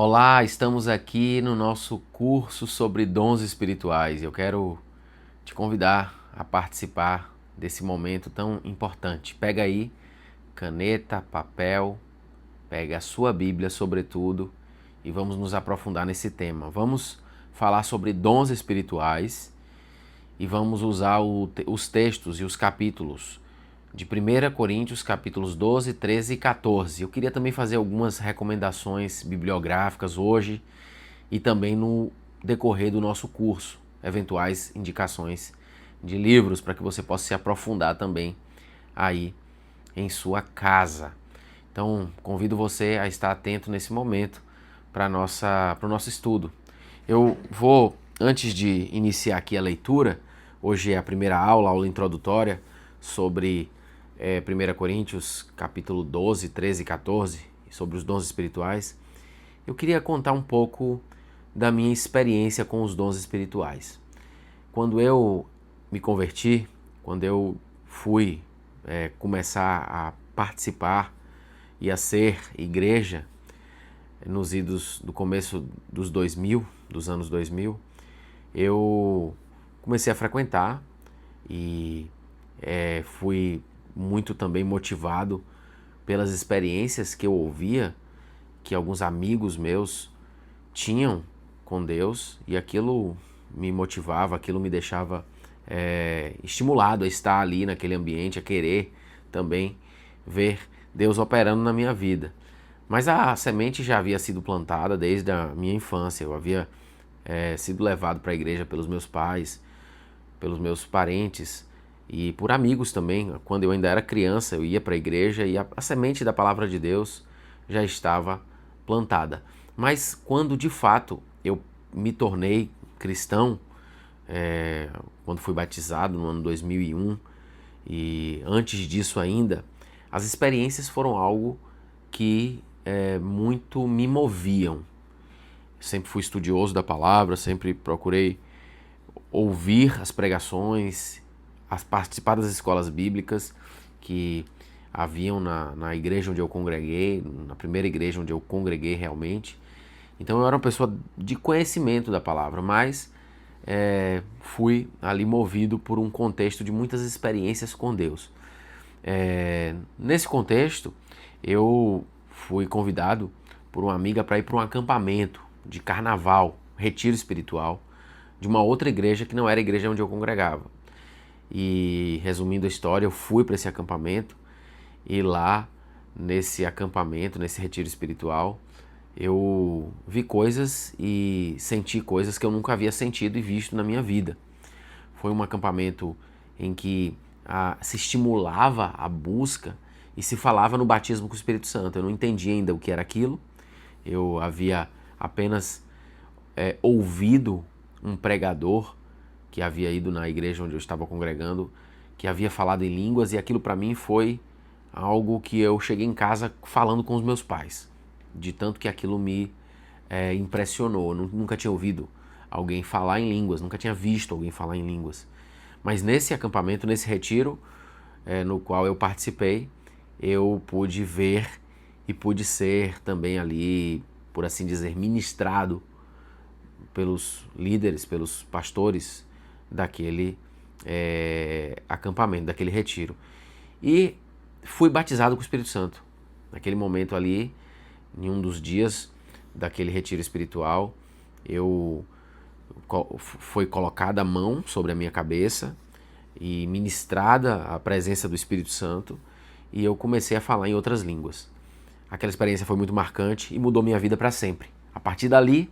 Olá, estamos aqui no nosso curso sobre dons espirituais. Eu quero te convidar a participar desse momento tão importante. Pega aí caneta, papel, pega a sua Bíblia, sobretudo, e vamos nos aprofundar nesse tema. Vamos falar sobre dons espirituais e vamos usar os textos e os capítulos de 1 Coríntios, capítulos 12, 13 e 14. Eu queria também fazer algumas recomendações bibliográficas hoje e também no decorrer do nosso curso, eventuais indicações de livros para que você possa se aprofundar também aí em sua casa. Então, convido você a estar atento nesse momento para o nosso estudo. Eu vou, antes de iniciar aqui a leitura, hoje é a primeira aula introdutória sobre 1 Coríntios, capítulo 12, 13 e 14, sobre os dons espirituais. Eu queria contar um pouco da minha experiência com os dons espirituais. Quando eu me converti, quando eu fui começar a participar e a ser igreja, nos idos do começo dos 2000, dos anos 2000, eu comecei a frequentar e fui muito também motivado pelas experiências que eu ouvia que alguns amigos meus tinham com Deus, e aquilo me motivava, aquilo me deixava estimulado a estar ali naquele ambiente, a querer também ver Deus operando na minha vida. Mas a semente já havia sido plantada desde a minha infância. Eu havia sido levado para a igreja pelos meus pais, pelos meus parentes e por amigos também. Quando eu ainda era criança, eu ia para a igreja e a semente da palavra de Deus já estava plantada. Mas quando de fato eu me tornei cristão, quando fui batizado no ano 2001, e antes disso ainda, as experiências foram algo que muito me moviam. Sempre fui estudioso da palavra, sempre procurei ouvir as pregações, participar das escolas bíblicas que haviam na igreja onde eu congreguei, na primeira igreja onde eu congreguei realmente. Então eu era uma pessoa de conhecimento da palavra, mas fui ali movido por um contexto de muitas experiências com Deus. Nesse contexto, eu fui convidado por uma amiga para ir para um acampamento de carnaval, retiro espiritual, de uma outra igreja que não era a igreja onde eu congregava. E resumindo a história, eu fui para esse acampamento e lá, nesse acampamento, nesse retiro espiritual, eu vi coisas e senti coisas que eu nunca havia sentido e visto na minha vida. Foi um acampamento em que se estimulava a busca e se falava no batismo com o Espírito Santo. Eu não entendia ainda o que era aquilo. Eu havia apenas ouvido um pregador que havia ido na igreja onde eu estava congregando, que havia falado em línguas, e aquilo para mim foi algo que eu cheguei em casa falando com os meus pais, de tanto que aquilo me impressionou. Eu nunca tinha ouvido alguém falar em línguas, nunca tinha visto alguém falar em línguas. Mas nesse acampamento, nesse retiro no qual eu participei, eu pude ver e pude ser também ali, por assim dizer, ministrado pelos líderes, pelos pastores daquele acampamento, daquele retiro. E fui batizado com o Espírito Santo. Naquele momento ali, em um dos dias daquele retiro espiritual, foi colocada a mão sobre a minha cabeça e ministrada a presença do Espírito Santo, e eu comecei a falar em outras línguas. Aquela experiência foi muito marcante e mudou minha vida para sempre. A partir dali,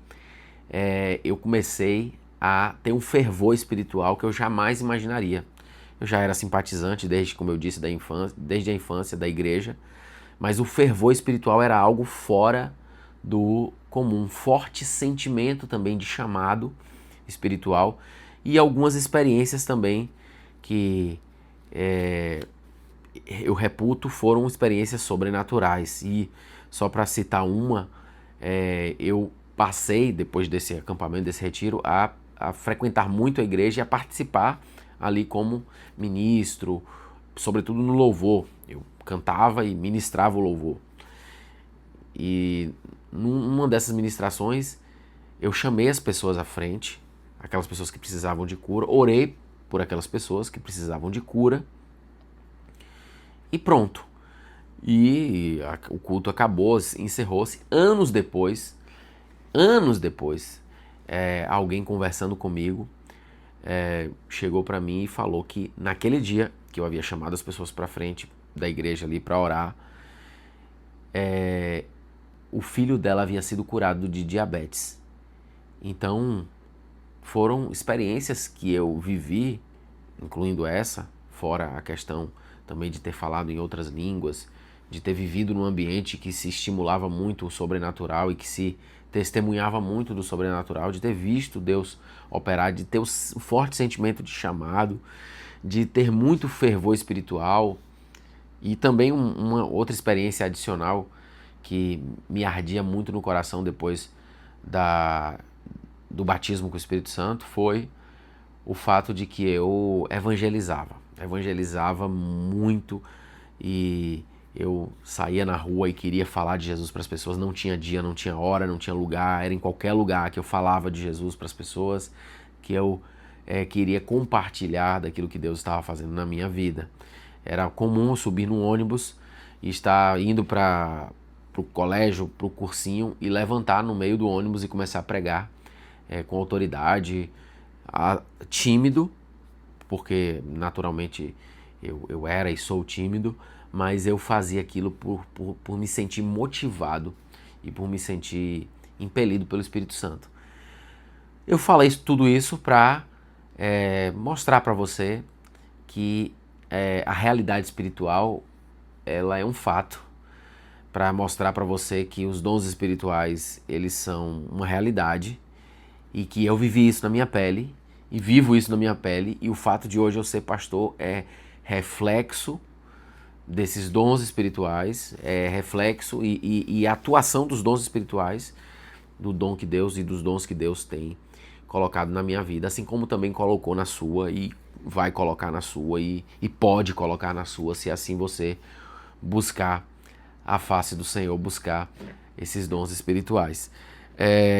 eu comecei a ter um fervor espiritual que eu jamais imaginaria. Eu já era simpatizante desde, como eu disse, desde a infância da igreja, mas o fervor espiritual era algo fora do comum, um forte sentimento também de chamado espiritual e algumas experiências também que eu reputo foram experiências sobrenaturais. E só para citar uma, eu passei, depois desse acampamento, desse retiro, a frequentar muito a igreja e a participar ali como ministro, sobretudo no louvor. Eu cantava e ministrava o louvor. E numa dessas ministrações, eu chamei as pessoas à frente, aquelas pessoas que precisavam de cura, orei por aquelas pessoas que precisavam de cura e pronto. E o culto acabou, encerrou-se. Anos depois, alguém conversando comigo chegou para mim e falou que naquele dia que eu havia chamado as pessoas para frente da igreja ali para orar, o filho dela havia sido curado de diabetes. Então, foram experiências que eu vivi, incluindo essa, fora a questão também de ter falado em outras línguas, de ter vivido num ambiente que se estimulava muito o sobrenatural e que se testemunhava muito do sobrenatural, de ter visto Deus operar, de ter o forte sentimento de chamado, de ter muito fervor espiritual e também uma outra experiência adicional que me ardia muito no coração depois do batismo com o Espírito Santo foi o fato de que eu evangelizava muito e eu saía na rua e queria falar de Jesus para as pessoas, não tinha dia, não tinha hora, não tinha lugar, era em qualquer lugar que eu falava de Jesus para as pessoas, que eu queria compartilhar daquilo que Deus estava fazendo na minha vida. Era comum subir num ônibus e estar indo para o colégio, para o cursinho e levantar no meio do ônibus e começar a pregar com autoridade, tímido, porque naturalmente eu era e sou tímido, mas eu fazia aquilo por me sentir motivado e por me sentir impelido pelo Espírito Santo. Eu falei tudo isso para mostrar para você que a realidade espiritual ela é um fato, para mostrar para você que os dons espirituais eles são uma realidade e que eu vivi isso na minha pele e vivo isso na minha pele, e o fato de hoje eu ser pastor é reflexo desses dons espirituais, é reflexo e atuação dos dons espirituais, do dom que Deus e dos dons que Deus tem colocado na minha vida, assim como também colocou na sua e vai colocar na sua e pode colocar na sua, se assim você buscar a face do Senhor, buscar esses dons espirituais.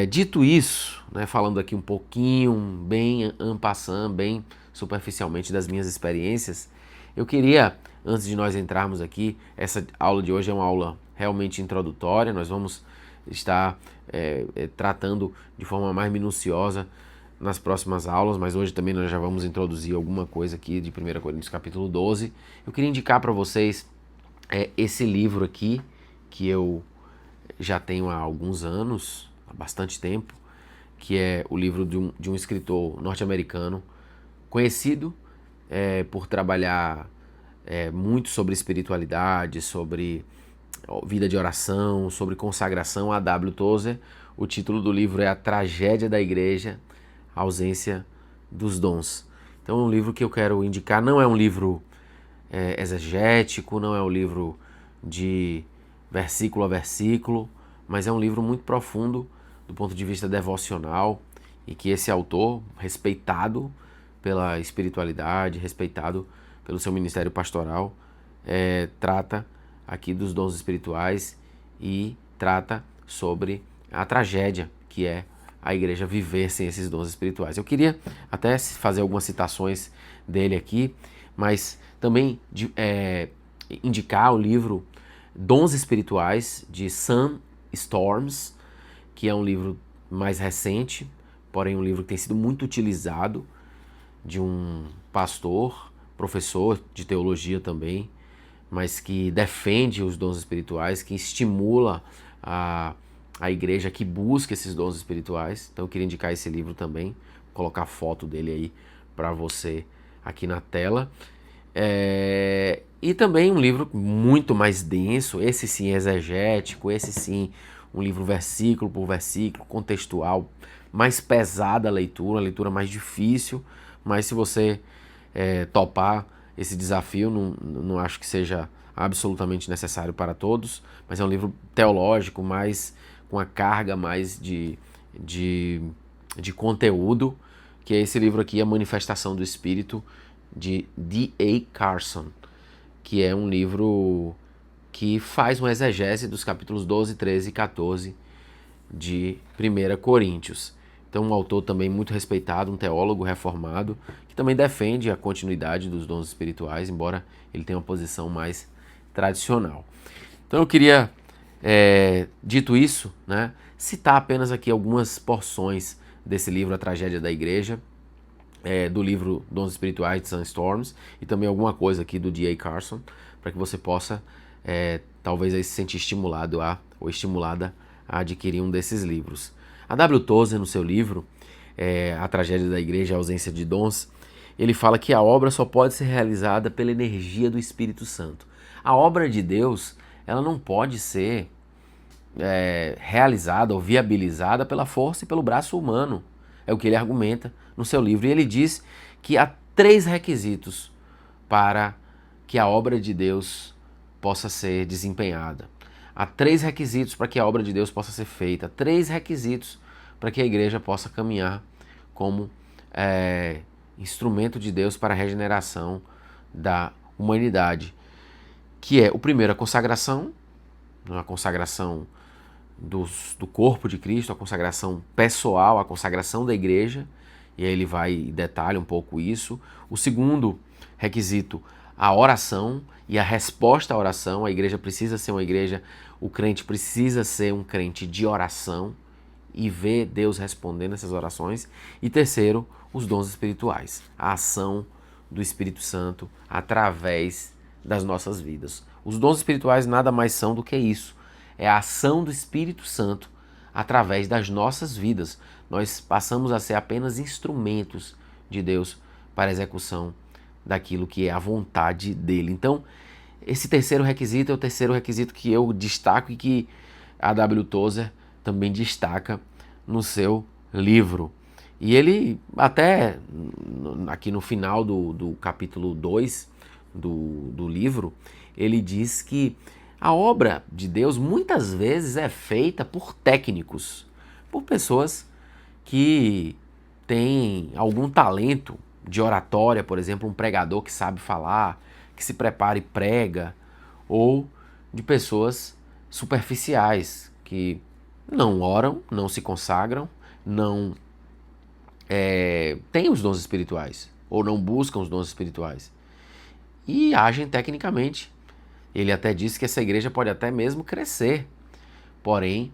Dito isso, né, falando aqui um pouquinho, bem en passant, bem superficialmente das minhas experiências, eu queria, antes de nós entrarmos aqui, essa aula de hoje é uma aula realmente introdutória, nós vamos estar tratando de forma mais minuciosa nas próximas aulas, mas hoje também nós já vamos introduzir alguma coisa aqui de 1 Coríntios capítulo 12. Eu queria indicar para vocês esse livro aqui, que eu já tenho há alguns anos, há bastante tempo, que é o livro de um escritor norte-americano, conhecido por trabalhar muito sobre espiritualidade, sobre vida de oração, sobre consagração, A. W. Tozer. O título do livro é A Tragédia da Igreja, a Ausência dos Dons. Então é um livro que eu quero indicar, não é um livro exegético, não é um livro de versículo a versículo, mas é um livro muito profundo do ponto de vista devocional e que esse autor, respeitado pela espiritualidade, respeitado pelo seu ministério pastoral, trata aqui dos dons espirituais e trata sobre a tragédia que é a igreja viver sem esses dons espirituais. Eu queria até fazer algumas citações dele aqui, mas também indicar o livro Dons Espirituais, de Sam Storms, que é um livro mais recente, porém um livro que tem sido muito utilizado, de um pastor, professor de teologia também, mas que defende os dons espirituais, que estimula a igreja que busca esses dons espirituais. Então eu queria indicar esse livro também, vou colocar a foto dele aí para você aqui na tela. E também um livro muito mais denso, esse sim exegético, esse sim um livro versículo por versículo, contextual, mais pesada a leitura mais difícil, mas se você topar esse desafio, não acho que seja absolutamente necessário para todos, mas é um livro teológico, mais com a carga mais de conteúdo, que é esse livro aqui, A Manifestação do Espírito, de D.A. Carson, que é um livro que faz uma exegese dos capítulos 12, 13 e 14 de 1 Coríntios. Então, um autor também muito respeitado, um teólogo reformado, que também defende a continuidade dos dons espirituais, embora ele tenha uma posição mais tradicional. Então, eu queria, dito isso, né, citar apenas aqui algumas porções desse livro, A Tragédia da Igreja, do livro Dons Espirituais de Sam Storms, e também alguma coisa aqui do D.A. Carson, para que você possa, talvez, aí se sentir estimulado ou estimulada a adquirir um desses livros. A W. Tozer, no seu livro, A Tragédia da Igreja e a Ausência de Dons, ele fala que a obra só pode ser realizada pela energia do Espírito Santo. A obra de Deus, ela não pode ser realizada ou viabilizada pela força e pelo braço humano. É o que ele argumenta no seu livro. E ele diz que há 3 requisitos para que a obra de Deus possa ser desempenhada. Há 3 requisitos para que a obra de Deus possa ser feita. 3 requisitos para que a igreja possa caminhar como instrumento de Deus para a regeneração da humanidade. Que é, o primeiro, a consagração do corpo de Cristo, a consagração pessoal, a consagração da igreja. E aí ele vai e detalha um pouco isso. O segundo requisito, a oração e a resposta à oração. A igreja precisa ser uma igreja, o crente precisa ser um crente de oração e ver Deus respondendo essas orações. E terceiro, os dons espirituais, a ação do Espírito Santo através das nossas vidas. Os dons espirituais nada mais são do que isso. É a ação do Espírito Santo através das nossas vidas. Nós passamos a ser apenas instrumentos de Deus para a execução daquilo que é a vontade dele. Então, esse terceiro requisito é o terceiro requisito que eu destaco e que a W. Tozer também destaca no seu livro. E ele, até aqui no final do capítulo 2 do livro, ele diz que a obra de Deus muitas vezes é feita por técnicos, por pessoas que têm algum talento de oratória, por exemplo, um pregador que sabe falar, que se prepara e prega, ou de pessoas superficiais que não oram, não se consagram, não têm os dons espirituais, ou não buscam os dons espirituais, e agem tecnicamente. Ele até disse que essa igreja pode até mesmo crescer, porém,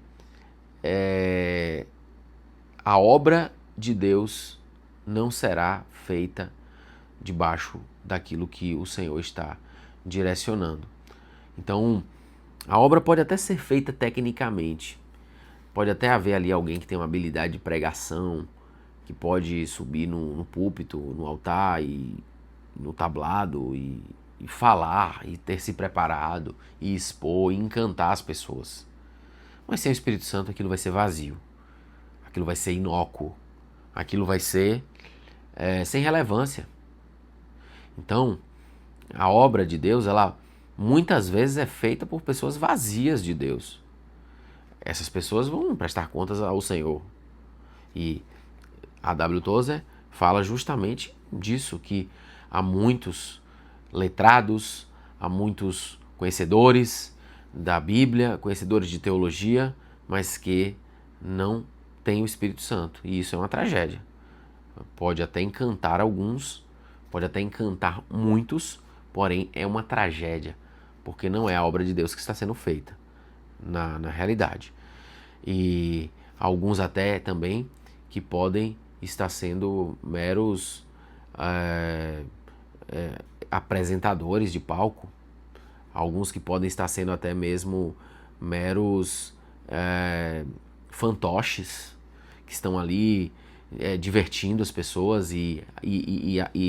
a obra de Deus não será feita debaixo daquilo que o Senhor está direcionando. Então, a obra pode até ser feita tecnicamente, pode até haver ali alguém que tem uma habilidade de pregação, que pode subir no púlpito, no altar e no tablado e falar e ter se preparado e expor e encantar as pessoas. Mas sem o Espírito Santo aquilo vai ser vazio, aquilo vai ser inócuo, aquilo vai ser sem relevância. Então, a obra de Deus, ela muitas vezes é feita por pessoas vazias de Deus. Essas pessoas vão prestar contas ao Senhor. E a W. Tozer fala justamente disso, que há muitos letrados, há muitos conhecedores da Bíblia, conhecedores de teologia, mas que não têm o Espírito Santo. E isso é uma tragédia. Pode até encantar alguns, pode até encantar muitos, porém é uma tragédia, porque não é a obra de Deus que está sendo feita na realidade. E alguns até também que podem estar sendo meros apresentadores de palco, alguns que podem estar sendo até mesmo meros fantoches, que estão ali divertindo as pessoas e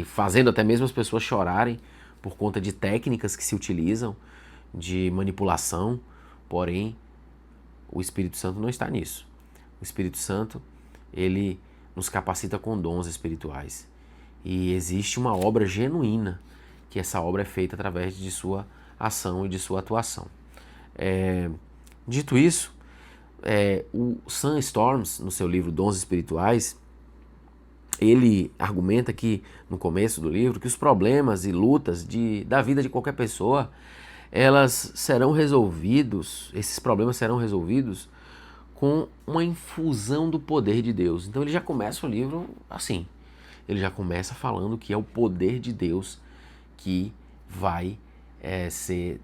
fazendo até mesmo as pessoas chorarem por conta de técnicas que se utilizam de manipulação, porém o Espírito Santo não está nisso. O Espírito Santo, ele nos capacita com dons espirituais. E existe uma obra genuína, que essa obra é feita através de sua ação e de sua atuação. Dito isso, o Sam Storms, no seu livro Dons Espirituais, ele argumenta que, no começo do livro, que os problemas e lutas da vida de qualquer pessoa, elas serão resolvidos, esses problemas serão resolvidos com uma infusão do poder de Deus. Então ele já começa o livro assim. Ele já começa falando que é o poder de Deus que vai ser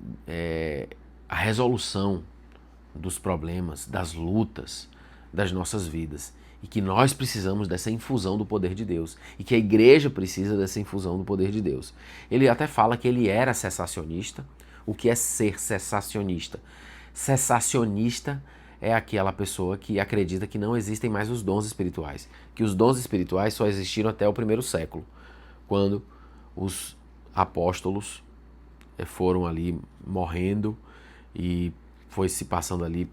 a resolução dos problemas, das lutas das nossas vidas. E que nós precisamos dessa infusão do poder de Deus. E que a igreja precisa dessa infusão do poder de Deus. Ele até fala que ele era cessacionista. O que é ser cessacionista? Cessacionista é aquela pessoa que acredita que não existem mais os dons espirituais. Que os dons espirituais só existiram até o primeiro século, quando os apóstolos foram ali morrendo e foi se passando ali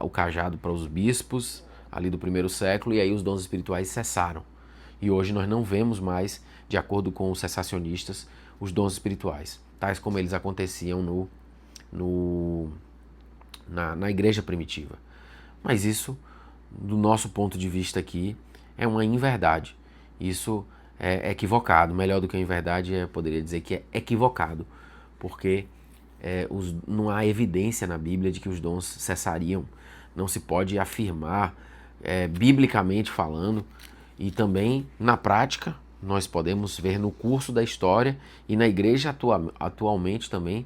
o cajado para os bispos ali do primeiro século, e aí os dons espirituais cessaram. E hoje nós não vemos mais, de acordo com os cessacionistas, os dons espirituais, tais como eles aconteciam na igreja primitiva. Mas isso, do nosso ponto de vista aqui, é uma inverdade. Isso é equivocado. Melhor do que inverdade, eu poderia dizer que é equivocado, porque não há evidência na Bíblia de que os dons cessariam. Não se pode afirmar, biblicamente falando, e também na prática, nós podemos ver no curso da história e na igreja atualmente também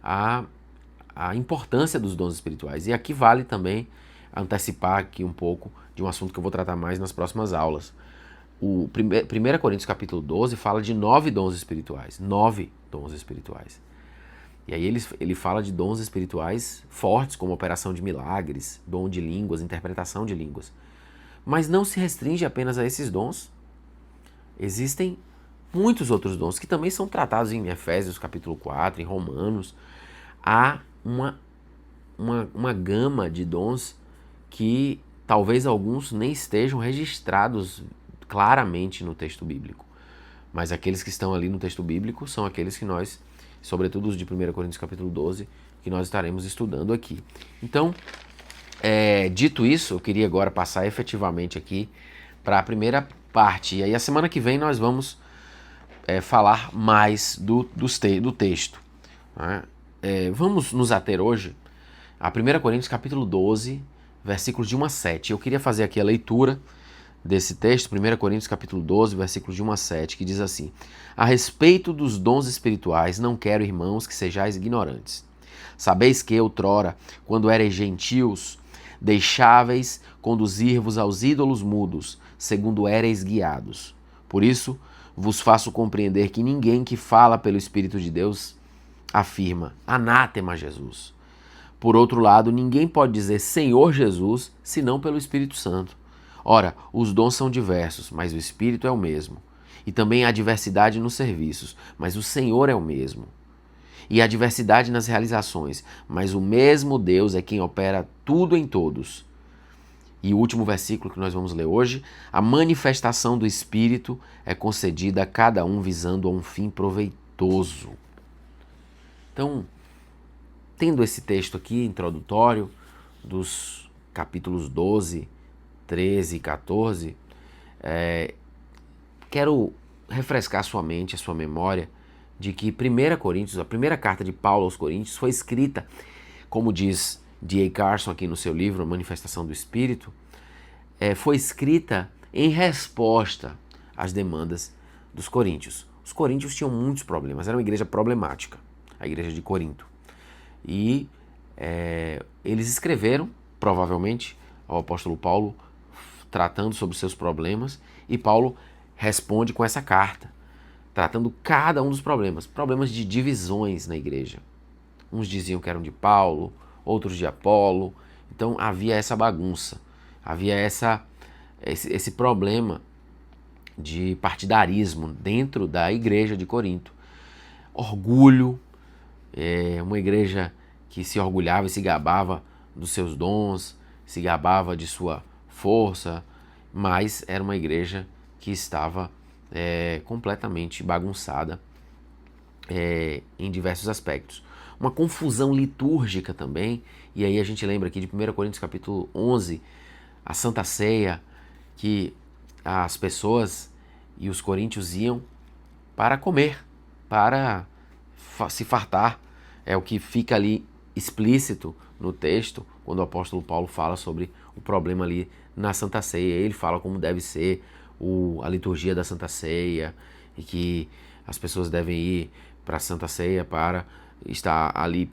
a importância dos dons espirituais. E aqui vale também antecipar aqui um pouco de um assunto que eu vou tratar mais nas próximas aulas. O 1 Coríntios capítulo 12 fala de 9 dons espirituais. 9 dons espirituais. E aí ele fala de dons espirituais fortes, como operação de milagres, dom de línguas, interpretação de línguas. Mas não se restringe apenas a esses dons. Existem muitos outros dons que também são tratados em Efésios capítulo 4, em Romanos. Há uma gama de dons que talvez alguns nem estejam registrados claramente no texto bíblico. Mas aqueles que estão ali no texto bíblico são aqueles que nós, sobretudo os de 1 Coríntios capítulo 12, que nós estaremos estudando aqui. Então, dito isso, eu queria agora passar efetivamente aqui para a primeira parte. E aí a semana que vem nós vamos falar mais do texto. Né? Vamos nos ater hoje a 1 Coríntios capítulo 12, versículos de 1 a 7. Eu queria fazer aqui a leitura desse texto, 1 Coríntios capítulo 12, versículos de 1 a 7, que diz assim: a respeito dos dons espirituais, não quero, irmãos, que sejais ignorantes. Sabeis que outrora, quando erais gentios, deixáveis conduzir-vos aos ídolos mudos, segundo éreis guiados. Por isso, vos faço compreender que ninguém que fala pelo Espírito de Deus afirma, anátema Jesus. Por outro lado, ninguém pode dizer Senhor Jesus, senão pelo Espírito Santo. Ora, os dons são diversos, mas o Espírito é o mesmo. E também há diversidade nos serviços, mas o Senhor é o mesmo. E há diversidade nas realizações, mas o mesmo Deus é quem opera tudo em todos. E o último versículo que nós vamos ler hoje: a manifestação do Espírito é concedida a cada um visando a um fim proveitoso. Então, tendo esse texto aqui introdutório dos capítulos 12, 13 e 14, quero refrescar a sua mente, a sua memória, de que 1 Coríntios, a primeira carta de Paulo aos Coríntios, foi escrita, como diz D.A. Carson aqui no seu livro, A Manifestação do Espírito, foi escrita em resposta às demandas dos coríntios. Os coríntios tinham muitos problemas, era uma igreja problemática, a igreja de Corinto. E eles escreveram, provavelmente, ao apóstolo Paulo, tratando sobre seus problemas, e Paulo responde com essa carta, tratando cada um dos problemas de divisões na igreja. Uns diziam que eram de Paulo, outros de Apolo. Então havia essa bagunça, havia esse problema de partidarismo dentro da igreja de Corinto. Orgulho, uma igreja que se orgulhava e se gabava dos seus dons, se gabava de sua força, mas era uma igreja que estava completamente bagunçada em diversos aspectos. Uma confusão litúrgica também, e aí a gente lembra aqui de 1 Coríntios capítulo 11, a Santa Ceia, que as pessoas e os coríntios iam para comer, para se fartar é o que fica ali explícito no texto, quando o apóstolo Paulo fala sobre o problema ali na Santa Ceia. Ele fala como deve ser a liturgia da Santa Ceia e que as pessoas devem ir para a Santa Ceia para estar ali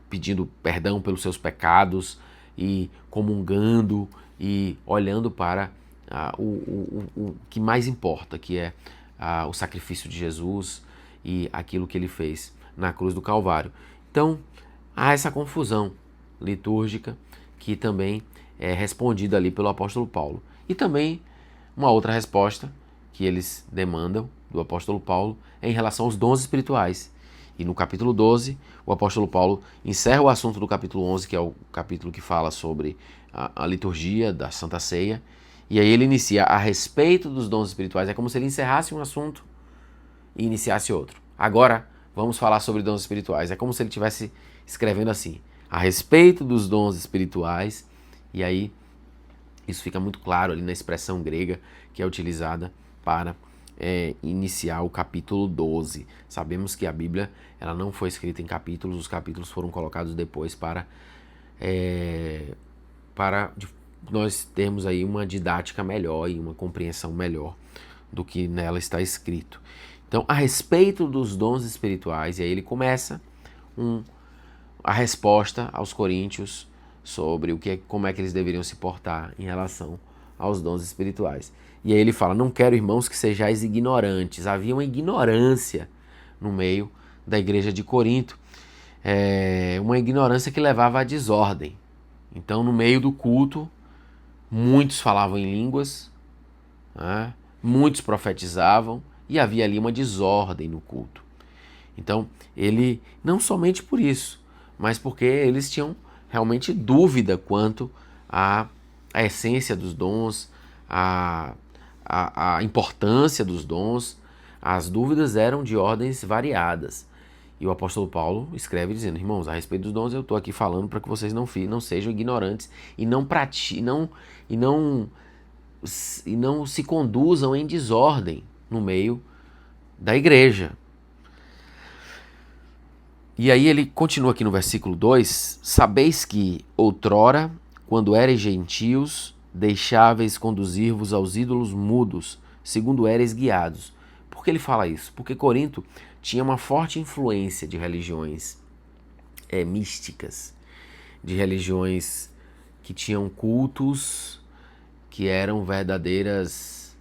pedindo perdão pelos seus pecados e comungando e olhando para o que mais importa, que é o sacrifício de Jesus e aquilo que ele fez na cruz do Calvário. Então, há essa confusão litúrgica que também é respondida ali pelo apóstolo Paulo. E também uma outra resposta que eles demandam do apóstolo Paulo é em relação aos dons espirituais. E no capítulo 12, o apóstolo Paulo encerra o assunto do capítulo 11, que é o capítulo que fala sobre a liturgia da Santa Ceia, e aí ele inicia a respeito dos dons espirituais. É como se ele encerrasse um assunto e iniciasse outro. Agora, vamos falar sobre dons espirituais. É como se ele estivesse escrevendo assim, a respeito dos dons espirituais, e aí isso fica muito claro ali na expressão grega que é utilizada para iniciar o capítulo 12. Sabemos que a Bíblia ela não foi escrita em capítulos, os capítulos foram colocados depois para nós termos aí uma didática melhor e uma compreensão melhor do que nela está escrito. Então, a respeito dos dons espirituais, e aí ele começa a resposta aos coríntios sobre como é que eles deveriam se portar em relação aos dons espirituais. E aí ele fala, não quero, irmãos, que sejais ignorantes. Havia uma ignorância no meio da igreja de Corinto, uma ignorância que levava à desordem. Então, no meio do culto, muitos falavam em línguas, né? Muitos profetizavam, e havia ali uma desordem no culto. Então, ele, não somente por isso, mas porque eles tinham realmente dúvida quanto à essência dos dons, à importância dos dons. As dúvidas eram de ordens variadas. E o apóstolo Paulo escreve dizendo, irmãos, a respeito dos dons eu estou aqui falando para que vocês não sejam ignorantes e não se conduzam em desordem no meio da igreja. E aí ele continua aqui no versículo 2, sabeis que outrora, quando ereis gentios, deixáveis conduzir-vos aos ídolos mudos, segundo ereis guiados. Por que ele fala isso? Porque Corinto tinha uma forte influência de religiões místicas, de religiões que tinham cultos que eram verdadeiros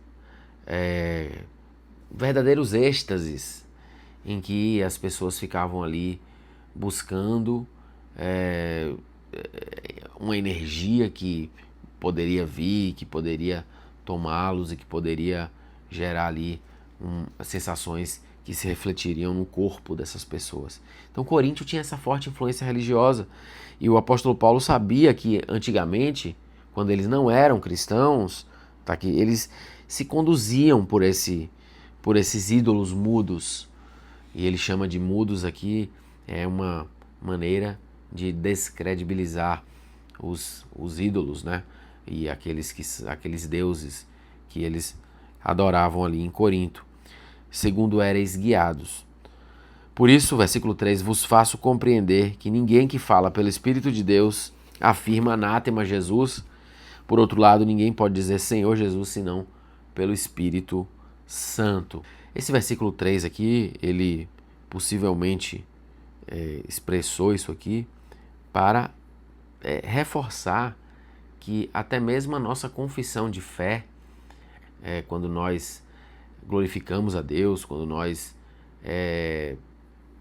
êxtases, em que as pessoas ficavam ali buscando uma energia que poderia vir, que poderia tomá-los e que poderia gerar ali sensações que se refletiriam no corpo dessas pessoas. Então Coríntio tinha essa forte influência religiosa e o apóstolo Paulo sabia que antigamente, quando eles não eram cristãos, tá, que eles se conduziam por esses ídolos mudos. E ele chama de mudos aqui, é uma maneira de descredibilizar os ídolos, né? E aqueles deuses que eles adoravam ali em Corinto, segundo ereis guiados. Por isso, versículo 3, vos faço compreender que ninguém que fala pelo Espírito de Deus afirma anátema Jesus. Por outro lado, ninguém pode dizer Senhor Jesus senão pelo Espírito Santo. Esse versículo 3 aqui, ele possivelmente expressou isso aqui para reforçar que até mesmo a nossa confissão de fé, quando nós glorificamos a Deus, quando nós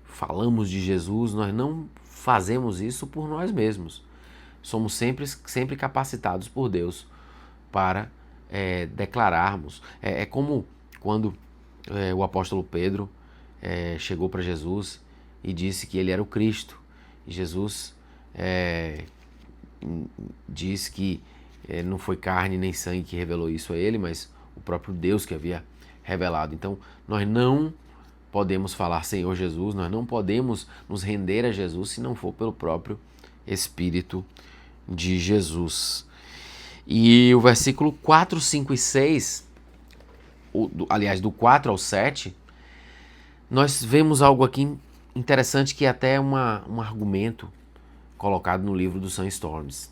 falamos de Jesus, nós não fazemos isso por nós mesmos. Somos sempre capacitados por Deus para declararmos. É como quando o apóstolo Pedro chegou para Jesus e disse que ele era o Cristo. E Jesus diz que não foi carne nem sangue que revelou isso a ele, mas o próprio Deus que havia revelado. Então, nós não podemos falar Senhor Jesus, nós não podemos nos render a Jesus se não for pelo próprio Espírito de Jesus. E o versículo 4, 5 e 6, aliás, do 4 ao 7, nós vemos algo aqui interessante que até um argumento colocado no livro do Sam Storms,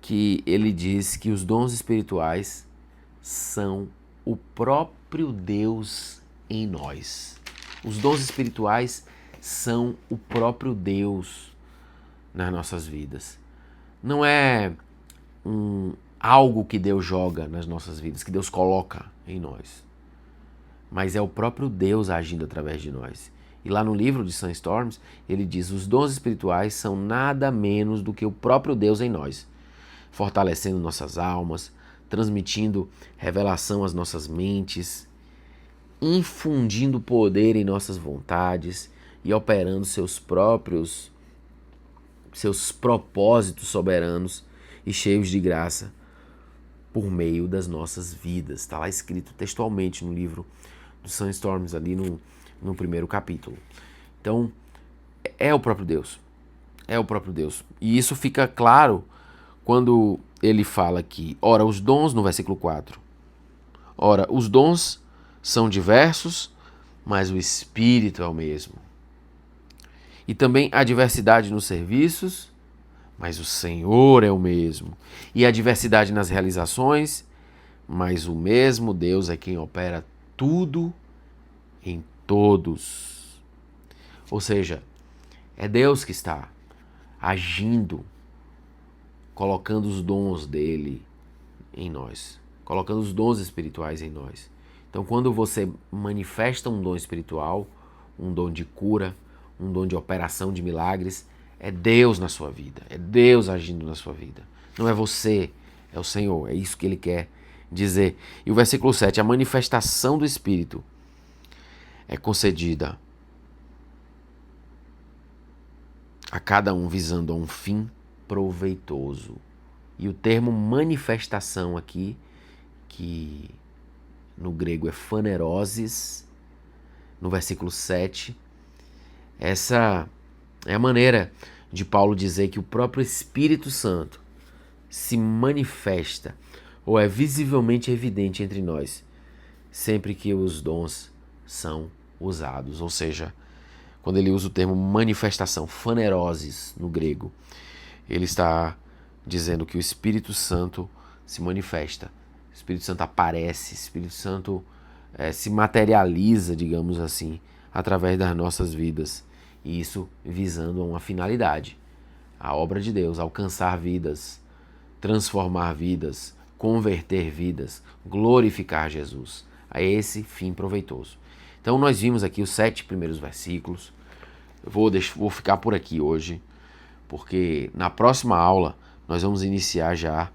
que ele diz que os dons espirituais são o próprio Deus em nós. Os dons espirituais são o próprio Deus nas nossas vidas. Não é algo que Deus joga nas nossas vidas, que Deus coloca em nós, mas é o próprio Deus agindo através de nós. E lá no livro de Sam Storms, ele diz: os dons espirituais são nada menos do que o próprio Deus em nós, fortalecendo nossas almas, transmitindo revelação às nossas mentes, infundindo poder em nossas vontades e operando seus propósitos soberanos e cheios de graça por meio das nossas vidas. Está lá escrito textualmente no livro do Sam Storms, ali no primeiro capítulo. Então, é o próprio Deus. É o próprio Deus. E isso fica claro quando ele fala que, ora, os dons, no versículo 4, ora, os dons são diversos, mas o Espírito é o mesmo. E também há diversidade nos serviços, mas o Senhor é o mesmo. E há diversidade nas realizações, mas o mesmo Deus é quem opera tudo em todos. Ou seja, é Deus que está agindo, colocando os dons dele em nós, colocando os dons espirituais em nós. Então, quando você manifesta um dom espiritual, um dom de cura, um dom de operação de milagres, é Deus na sua vida, é Deus agindo na sua vida. Não é você, é o Senhor, é isso que ele quer dizer. E o versículo 7, a manifestação do Espírito é concedida a cada um visando a um fim proveitoso. E o termo manifestação aqui, que no grego é phanerosis, no versículo 7, essa é a maneira de Paulo dizer que o próprio Espírito Santo se manifesta ou é visivelmente evidente entre nós, sempre que os dons são usados. Ou seja, quando ele usa o termo manifestação, phanerosis no grego, ele está dizendo que o Espírito Santo se manifesta, o Espírito Santo aparece, o Espírito Santo se materializa, digamos assim, através das nossas vidas. E isso visando a uma finalidade, a obra de Deus, alcançar vidas, transformar vidas, converter vidas, glorificar Jesus. A esse fim proveitoso. Então nós vimos aqui os 7 primeiros versículos. Eu vou ficar por aqui hoje, porque na próxima aula nós vamos iniciar já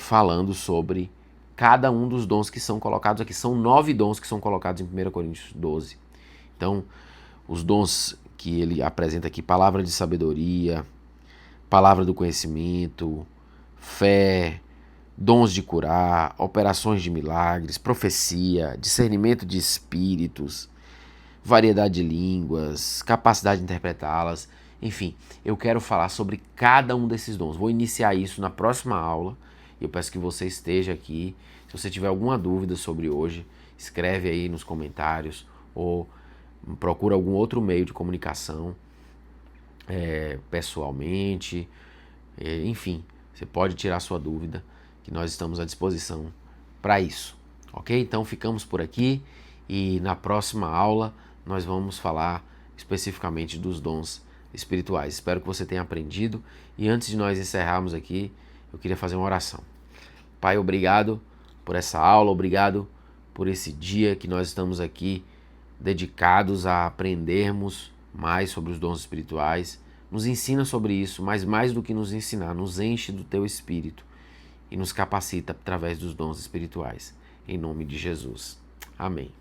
falando sobre cada um dos dons que são colocados aqui. São 9 dons que são colocados em 1 Coríntios 12. Então, os dons que ele apresenta aqui: palavra de sabedoria, palavra do conhecimento, fé, dons de curar, operações de milagres, profecia, discernimento de espíritos, variedade de línguas, capacidade de interpretá-las. Enfim, eu quero falar sobre cada um desses dons. Vou iniciar isso na próxima aula. Eu peço que você esteja aqui. Se você tiver alguma dúvida sobre hoje, escreve aí nos comentários ou procura algum outro meio de comunicação, pessoalmente. Enfim, você pode tirar sua dúvida, que nós estamos à disposição para isso, ok? Então ficamos por aqui e na próxima aula nós vamos falar especificamente dos dons espirituais. Espero que você tenha aprendido e antes de nós encerrarmos aqui, eu queria fazer uma oração. Pai, obrigado por essa aula, obrigado por esse dia que nós estamos aqui dedicados a aprendermos mais sobre os dons espirituais. Nos ensina sobre isso, mas mais do que nos ensinar, nos enche do teu Espírito e nos capacita através dos dons espirituais. Em nome de Jesus. Amém.